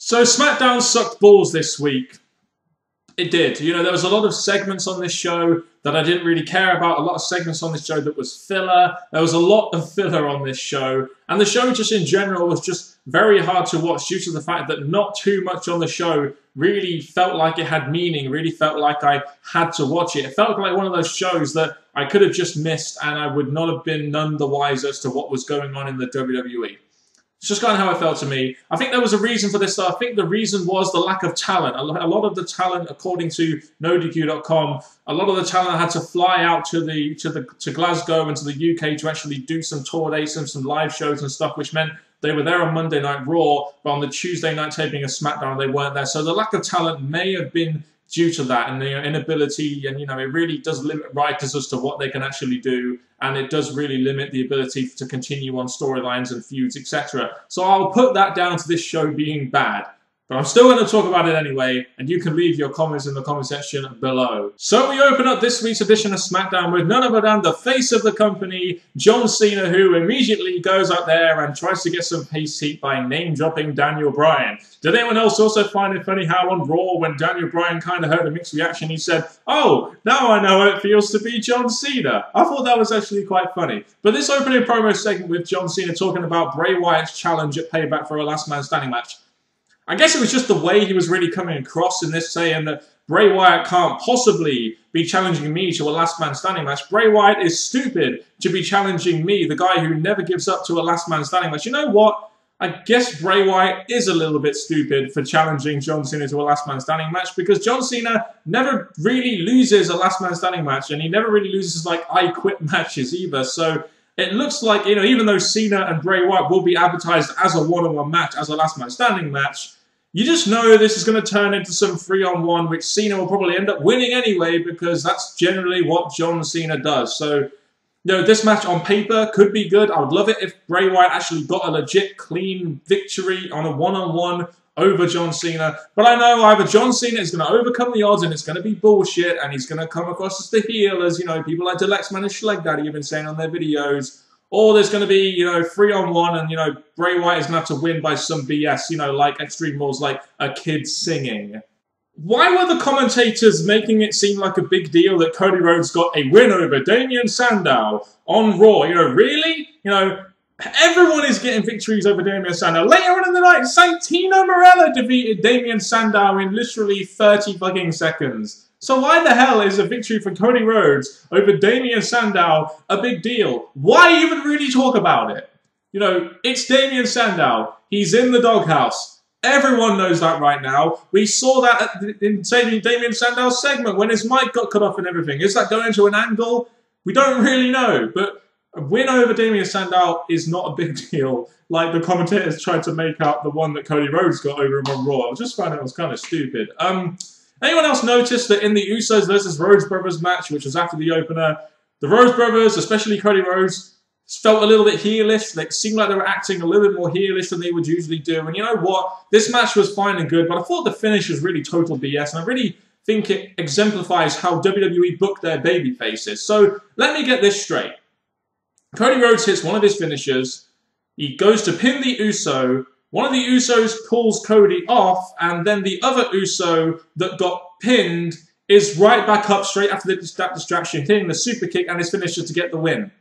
So SmackDown sucked balls this week. It did. You know, there was a lot of segments on this show that I didn't really care about. A lot of segments on this show that was filler. There was a lot of filler on this show. And the show just in general was just very hard to watch due to the fact that not too much on the show really felt like it had meaning, really felt like I had to watch it. It felt like one of those shows that I could have just missed and I would not have been none the wiser as to what was going on in the WWE. It's just kind of how it felt to me. I think there was a reason for this, though. I think the reason was the lack of talent. A lot of the talent, according to NoDQ.com, a lot of the talent had to fly out to Glasgow and to the UK to actually do some tour dates and some live shows and stuff, which meant they were there on Monday Night Raw, but on the Tuesday night taping of SmackDown, they weren't there. So the lack of talent may have been due to that and the inability, and you know, it really does limit writers as to what they can actually do, and it does really limit the ability to continue on storylines and feuds, etc. So I'll put that down to this show being bad. But I'm still going to talk about it anyway, and you can leave your comments in the comment section below. So we open up this week's edition of SmackDown with none other than the face of the company, John Cena, who immediately goes out there and tries to get some face heat by name-dropping Daniel Bryan. Did anyone else also find it funny how on Raw, when Daniel Bryan kind of heard a mixed reaction, he said, "Oh, now I know how it feels to be John Cena." I thought that was actually quite funny. But this opening promo segment with John Cena talking about Bray Wyatt's challenge at Payback for a last man standing match, I guess it was just the way he was really coming across in this, saying that Bray Wyatt can't possibly be challenging me to a last man standing match. Bray Wyatt is stupid to be challenging me, the guy who never gives up to a last man standing match. You know what? I guess Bray Wyatt is a little bit stupid for challenging John Cena to a last man standing match, because John Cena never really loses a last man standing match, and he never really loses like I quit matches either. So it looks like, you know, even though Cena and Bray Wyatt will be advertised as a one-on-one match, as a last man standing match, you just know this is going to turn into some 3-on-1, which Cena will probably end up winning anyway, because that's generally what John Cena does. So, you know, this match on paper could be good. I would love it if Bray Wyatt actually got a legit, clean victory on a one-on-one over John Cena. But I know either John Cena is going to overcome the odds and it's going to be bullshit, and he's going to come across as the heel, as, you know, people like Delexman and Schleg Daddy have been saying on their videos. Or there's going to be, you know, 3-on-1 and, you know, Bray Wyatt is going to have to win by some BS, you know, like Extreme Rules, like a kid singing. Why were the commentators making it seem like a big deal that Cody Rhodes got a win over Damien Sandow on Raw? You know, really? You know, everyone is getting victories over Damien Sandow. Later on in the night, Santino Marella defeated Damien Sandow in literally 30 fucking seconds. So why the hell is a victory for Cody Rhodes over Damien Sandow a big deal? Why even really talk about it? You know, it's Damien Sandow. He's in the doghouse. Everyone knows that right now. We saw that in Damien Sandow's segment when his mic got cut off and everything. Is that going to an angle? We don't really know. But a win over Damien Sandow is not a big deal, like the commentators tried to make out the one that Cody Rhodes got over him on Raw. I just found it was kind of stupid. Anyone else notice that in the Usos versus Rhodes Brothers match, which was after the opener, the Rhodes Brothers, especially Cody Rhodes, felt a little bit heelish. They seemed like they were acting a little bit more heelish than they would usually do. And you know what? This match was fine and good, but I thought the finish was really total BS, and I really think it exemplifies how WWE booked their baby faces. So let me get this straight. Cody Rhodes hits one of his finishers. He goes to pin the Uso. One of the Usos pulls Cody off, and then the other Uso that got pinned is right back up straight after that distraction, hitting the super kick and his finisher to get the win.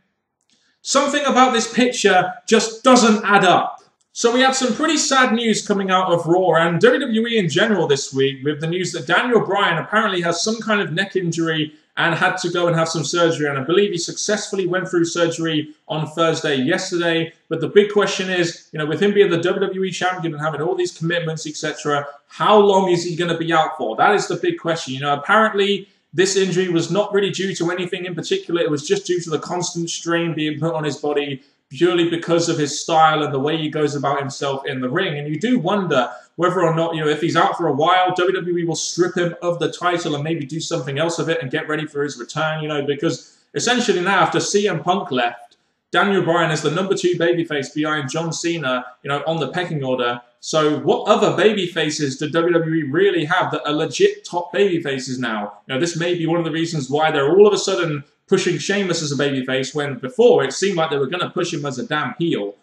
Something about this picture just doesn't add up. So we had some pretty sad news coming out of Raw and WWE in general this week, with the news that Daniel Bryan apparently has some kind of neck injury and had to go and have some surgery, and I believe he successfully went through surgery on Thursday yesterday. But the big question is, you know, with him being the WWE champion and having all these commitments, etc., how long is he going to be out for? That is the big question. You know, apparently this injury was not really due to anything in particular. It was just due to the constant strain being put on his body, purely because of his style and the way he goes about himself in the ring. And you do wonder whether or not, you know, if he's out for a while, WWE will strip him of the title and maybe do something else of it and get ready for his return, you know, because essentially now, after CM Punk left, Daniel Bryan is the #2 babyface behind John Cena, you know, on the pecking order. So what other babyfaces do WWE really have that are legit top babyfaces now? You know, this may be one of the reasons why they're all of a sudden pushing Sheamus as a babyface, when before it seemed like they were going to push him as a damn heel.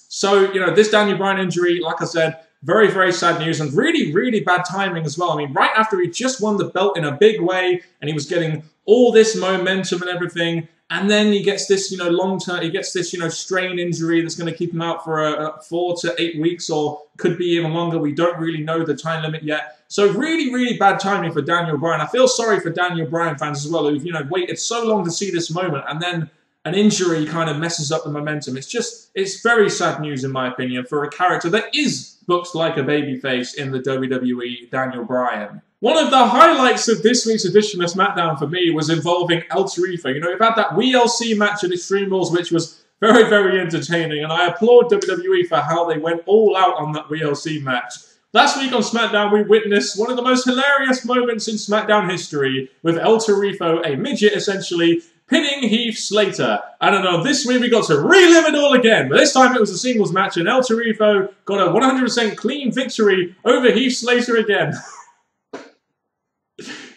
So, you know, this Daniel Bryan injury, like I said, very, very sad news and really, really bad timing as well. I mean, right after he just won the belt in a big way and he was getting all this momentum and everything, and then he gets this, long-term, he gets this, strain injury that's going to keep him out for 4 to 8 weeks or could be even longer. We don't really know the time limit yet. So really, really bad timing for Daniel Bryan. I feel sorry for Daniel Bryan fans as well who've, waited so long to see this moment and then an injury kind of messes up the momentum. It's very sad news in my opinion for a character that is booked like a babyface in the WWE, Daniel Bryan. One of the highlights of this week's edition of SmackDown for me was involving El Torito. We've had that WLC match at Extreme Rules, which was very, very entertaining, and I applaud WWE for how they went all out on that WLC match. Last week on SmackDown, we witnessed one of the most hilarious moments in SmackDown history, with El Torito, a midget essentially, pinning Heath Slater. I don't know, this week we got to relive it all again, but this time it was a singles match, and El Torito got a 100% clean victory over Heath Slater again.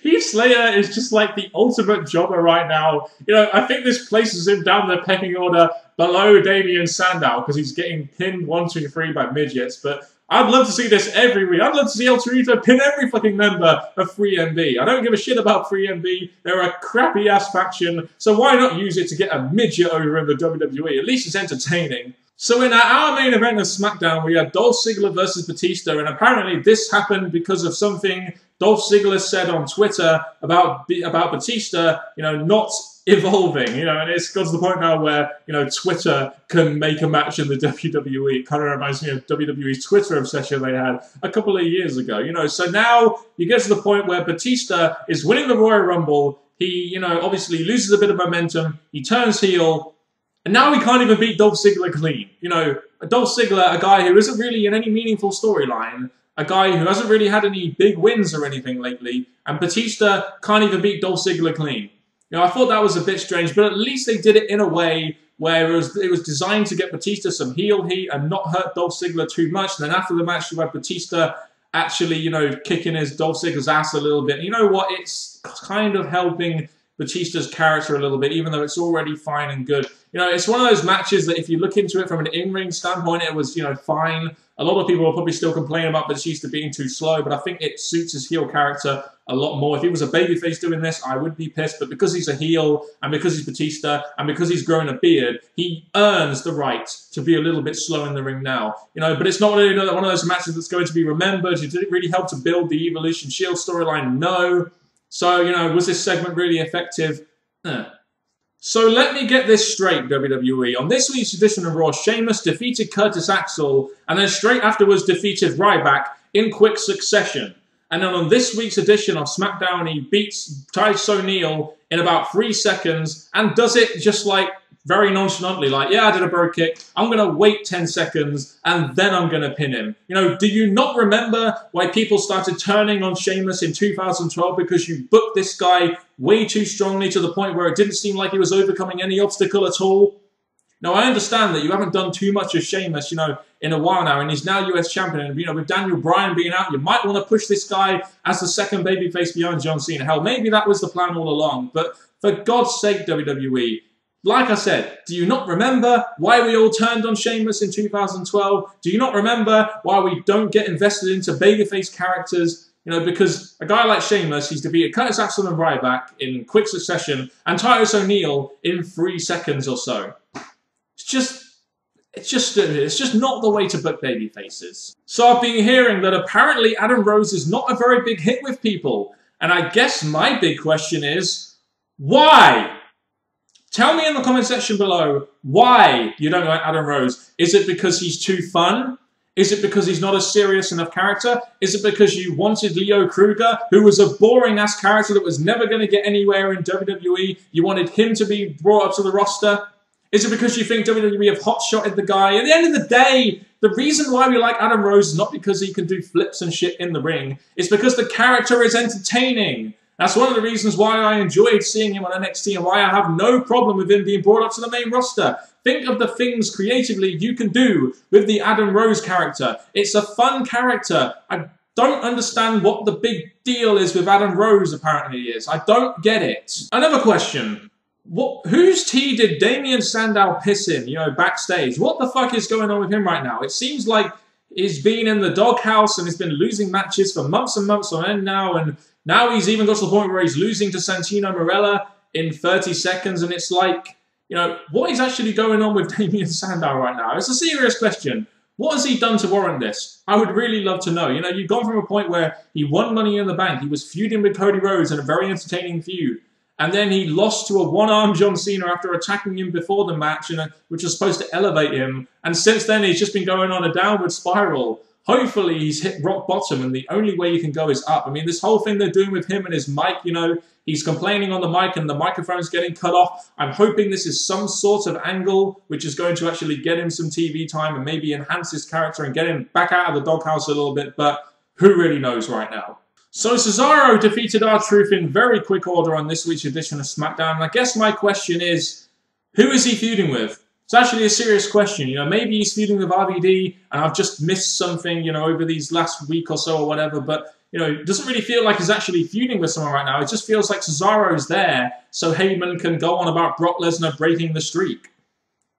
Heath Slater is just like the ultimate jobber right now. I think this places him down the pecking order below Damien Sandow because he's getting pinned 1, 2, 3 by midgets. But I'd love to see this every week. I'd love to see El Torito pin every fucking member of 3MB. I don't give a shit about 3MB. They're a crappy-ass faction, so why not use it to get a midget over in the WWE? At least it's entertaining. So in our main event of SmackDown, we had Dolph Ziggler versus Batista, and apparently this happened because of something Dolph Ziggler said on Twitter about Batista, not evolving, and it's got to the point now where, Twitter can make a match in the WWE. It kind of reminds me of WWE's Twitter obsession they had a couple of years ago, So now you get to the point where Batista is winning the Royal Rumble. He, obviously loses a bit of momentum. He turns heel. And now he can't even beat Dolph Ziggler clean. Dolph Ziggler, a guy who isn't really in any meaningful storyline, a guy who hasn't really had any big wins or anything lately, and Batista can't even beat Dolph Ziggler clean. I thought that was a bit strange, but at least they did it in a way where it was designed to get Batista some heel heat and not hurt Dolph Ziggler too much. And then after the match, you had Batista actually, kicking his Dolph Ziggler's ass a little bit. And you know what? It's kind of helping Batista's character a little bit, even though it's already fine and good. It's one of those matches that if you look into it from an in-ring standpoint, it was, fine. A lot of people will probably still complain about Batista being too slow, but I think it suits his heel character a lot more. If he was a babyface doing this, I would be pissed, but because he's a heel, and because he's Batista, and because he's grown a beard, he earns the right to be a little bit slow in the ring now. But it's not really one of those matches that's going to be remembered. It didn't really help to build the Evolution Shield storyline, no. So, was this segment really effective? So let me get this straight, WWE. On this week's edition of Raw, Sheamus defeated Curtis Axel, and then straight afterwards defeated Ryback in quick succession. And then on this week's edition of SmackDown, he beats Titus O'Neil in about 3 seconds, and does it just like very nonchalantly, like, yeah, I did a bro kick, I'm going to wait 10 seconds, and then I'm going to pin him. Do you not remember why people started turning on Sheamus in 2012? Because you booked this guy way too strongly to the point where it didn't seem like he was overcoming any obstacle at all. Now, I understand that you haven't done too much of Sheamus, in a while now, and he's now US champion, and, with Daniel Bryan being out, you might want to push this guy as the second babyface behind John Cena. Hell, maybe that was the plan all along, but for God's sake, WWE, like I said, do you not remember why we all turned on Sheamus in 2012? Do you not remember why we don't get invested into babyface characters? Because a guy like Sheamus, he's defeated Curtis Axel and Ryback in quick succession, and Titus O'Neil in 3 seconds or so. It's just not the way to book babyfaces. So I've been hearing that apparently Adam Rose is not a very big hit with people, and I guess my big question is, why? Tell me in the comment section below why you don't like Adam Rose. Is it because he's too fun? Is it because he's not a serious enough character? Is it because you wanted Leo Kruger, who was a boring-ass character that was never going to get anywhere in WWE? You wanted him to be brought up to the roster? Is it because you think WWE have hot-shotted the guy? At the end of the day, the reason why we like Adam Rose is not because he can do flips and shit in the ring. It's because the character is entertaining. That's one of the reasons why I enjoyed seeing him on NXT and why I have no problem with him being brought up to the main roster. Think of the things creatively you can do with the Adam Rose character. It's a fun character. I don't understand what the big deal is with Adam Rose apparently is. I don't get it. Another question. Whose tea did Damien Sandow piss in, backstage? What the fuck is going on with him right now? It seems like he's been in the doghouse and he's been losing matches for months and months on end now, and now he's even got to the point where he's losing to Santino Marella in 30 seconds, and it's like, you know, what is actually going on with Damien Sandow right now? It's a serious question. What has he done to warrant this? I would really love to know. You know, you've gone from a point where he won Money in the Bank, he was feuding with Cody Rhodes in a very entertaining feud, and then he lost to a one-armed John Cena after attacking him before the match, which was supposed to elevate him. And since then, he's just been going on a downward spiral. Hopefully, he's hit rock bottom, and the only way you can go is up. I mean, this whole thing they're doing with him and his mic, you know, he's complaining on the mic and the microphone's getting cut off. I'm hoping this is some sort of angle which is going to actually get him some TV time and maybe enhance his character and get him back out of the doghouse a little bit, but who really knows right now? So Cesaro defeated R-Truth in very quick order on this week's edition of SmackDown, and I guess my question is, who is he feuding with? It's actually a serious question. You know, maybe he's feuding with RVD, and I've just missed something, you know, over these last week or so or whatever, but, you know, it doesn't really feel like he's actually feuding with someone right now. It just feels like Cesaro's there so Heyman can go on about Brock Lesnar breaking the streak.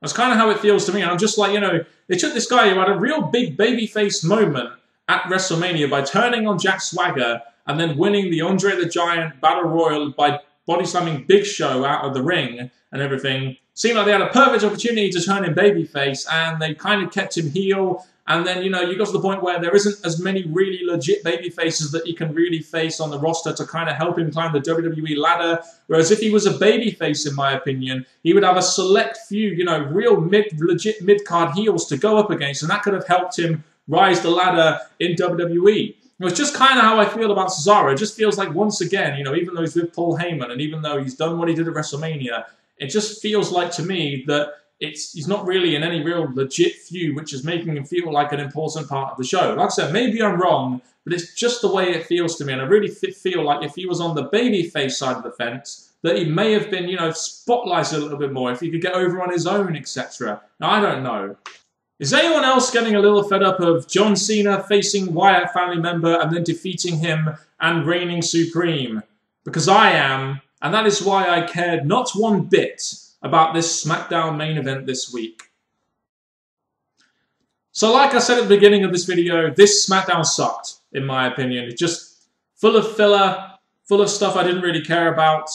That's kind of how it feels to me, and I'm just like, you know, they took this guy who had a real big babyface moment at WrestleMania by turning on Jack Swagger and then winning the Andre the Giant Battle Royal by body slamming Big Show out of the ring and everything. Seemed like they had a perfect opportunity to turn him babyface, and they kind of kept him heel. And then, you know, you got to the point where there isn't as many really legit babyfaces that he can really face on the roster to kind of help him climb the WWE ladder. Whereas if he was a babyface, in my opinion, he would have a select few, you know, real legit mid-card heels to go up against, and that could have helped him rise the ladder in WWE. It's just kind of how I feel about Cesaro. It just feels like, once again, you know, even though he's with Paul Heyman and even though he's done what he did at WrestleMania, it just feels like to me that he's not really in any real legit feud, which is making him feel like an important part of the show. Like I said, maybe I'm wrong, but it's just the way it feels to me. And I really feel like if he was on the babyface side of the fence, that he may have been, you know, spotlighted a little bit more, if he could get over on his own, etc. Now, I don't know. Is anyone else getting a little fed up of John Cena facing Wyatt family member and then defeating him and reigning supreme? Because I am, and that is why I cared not one bit about this SmackDown main event this week. So like I said at the beginning of this video, this SmackDown sucked, in my opinion. It's just full of filler, full of stuff I didn't really care about,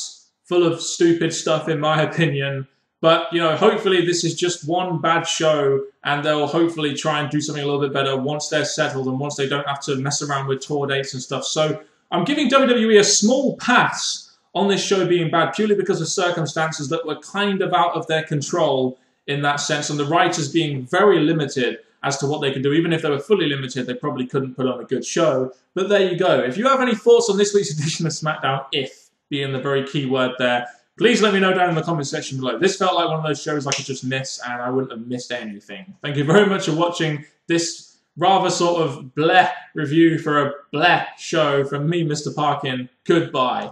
full of stupid stuff, in my opinion. But, you know, hopefully this is just one bad show, and they'll hopefully try and do something a little bit better once they're settled and once they don't have to mess around with tour dates and stuff. So I'm giving WWE a small pass on this show being bad purely because of circumstances that were kind of out of their control in that sense, and the writers being very limited as to what they could do. Even if they were fully limited, they probably couldn't put on a good show. But there you go. If you have any thoughts on this week's edition of SmackDown, if being the very key word there, please let me know down in the comment section below. This felt like one of those shows I could just miss, and I wouldn't have missed anything. Thank you very much for watching this rather sort of bleh review for a bleh show from me, Mr. Parkin. Goodbye.